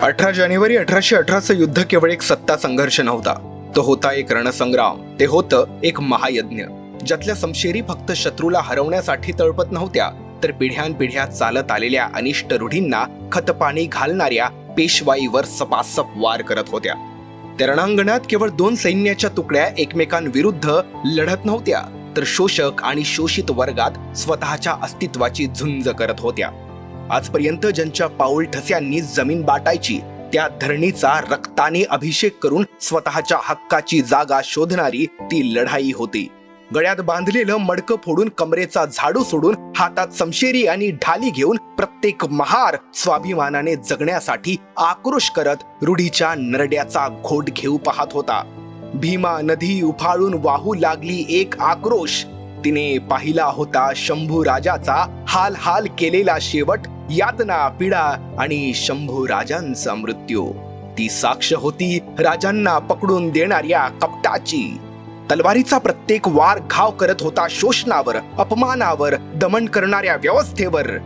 18 जानेवारी 1818चं युद्ध केवळ एक सत्ता संघर्ष नव्हता, तो होता एक रणसंग्राम. ते होतं एक महायज्ञ, ज्यातल्या समशेरी फक्त शत्रूला हरवण्यासाठी तळपत नव्हत्या, तर पिढ्यानपिढ्या चालत आलेल्या अनिष्ट रूढींना खतपाणी घालणाऱ्या पेशवाईवर सपासप वार करत होत्या. त्या रणांगणात केवळ दोन सैन्याच्या तुकड्या एकमेकांविरुद्ध लढत नव्हत्या, तर शोषक आणि शोषित वर्गात स्वतःच्या अस्तित्वाची झुंज करत होत्या. आजपर्यंत ज्यांच्या पाऊल ठस्यांनी जमीन बाटायची, त्या धरणीचा रक्ताने अभिषेक करून स्वतःच्या हक्काची जागा शोधणारी ती लढाई होती. गळ्यात बांधलेलं मडकं फोडून कमरेचा झाडू सोडून हातात समशेरी आणि ढाली घेऊन प्रत्येक महार स्वाभिमानाने जगण्यासाठी आक्रोश करत रूढीच्या नरड्याचा घोट घेऊ पाहत होता. भीमा नदी उफाळून वाहू लागली एक आक्रोश. तिने पाहिला होता शंभू राजाचा हाल हाल केलेला शेवट, यातना, पीडा आणि शंभू राजांचा मृत्यू. ती साक्ष होती राजांना पकडून देणाऱ्या कपटाची. तलवारीचा प्रत्येक वार घाव करत होता शोषणावर, अपमानावर, दमन करणाऱ्या व्यवस्थेवर.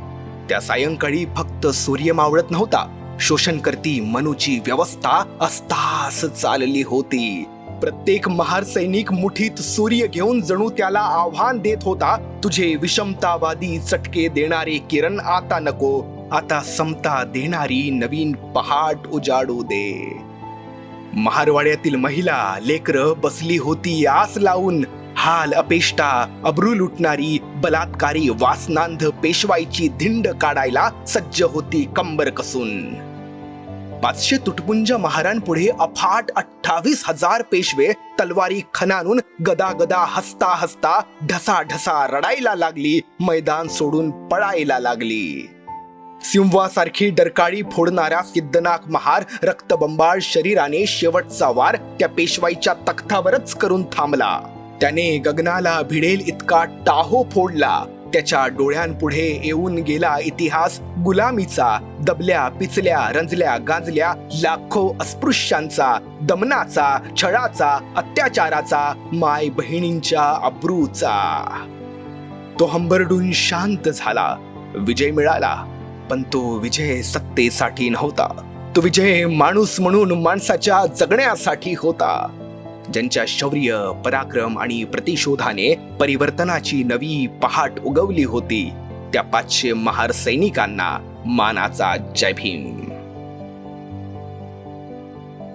त्या सायंकाळी फक्त सूर्य मावळत नव्हता, शोषणकर्ती मनूची व्यवस्था अस्तास चालली होती. प्रत्येक महार सैनिक मुठीत सूर्य घेऊन जणू त्याला आव्हान देत होता, तुझे विषमतावादी चटके देणारे किरण आता नको, आता समता देणारी नवीन पहाट उजाडू दे. महारवाड्यातील महिला लेकरं बसली होती आस लावून. हाल, अपेष्टा, अब्रू लुटणारी बलात्कारी वासनांध पेशवाईची धिंड काढायला सज्ज होती कंबर कसून. 500 तुटपुंज महारांपुढे अफाट 28,000 पेशवे तलवारी खणानून गदा गदा हसता हसता ढसा ढसा रडायला लागली, मैदान सोडून पळायला लागली. सिंहासारखी डरकाळी फोडणारा सिद्धनाग महार रक्तबंबाळ शरीराने शेवटचा वार त्या पेशवाईच्या तख्तावरच करून थांबला. त्याने गगनाला भिडेल इतका टाहो फोडला. त्याच्या डोळ्यांपुढे येऊन गेला इतिहास गुलामीचा, दबल्या पिचल्या रंजल्या गांजल्या लाखो अस्पृश्यांचा, दमनाचा, छळाचा, अत्याचाराचा, माय बहिणींच्या अब्रूचा. तो हंबरडून शांत झाला. विजय मिळाला, पण तो विजय सत्तेसाठी नव्हता. तो विजय माणूस म्हणून माणसाच्या जगण्यासाठी होता. ज्यांच्या शौर्य, पराक्रम आणि प्रतिशोधाने परिवर्तनाची नवी पहाट उगवली होती, त्या 500 महार सैनिकांना मानाचा जय भीम.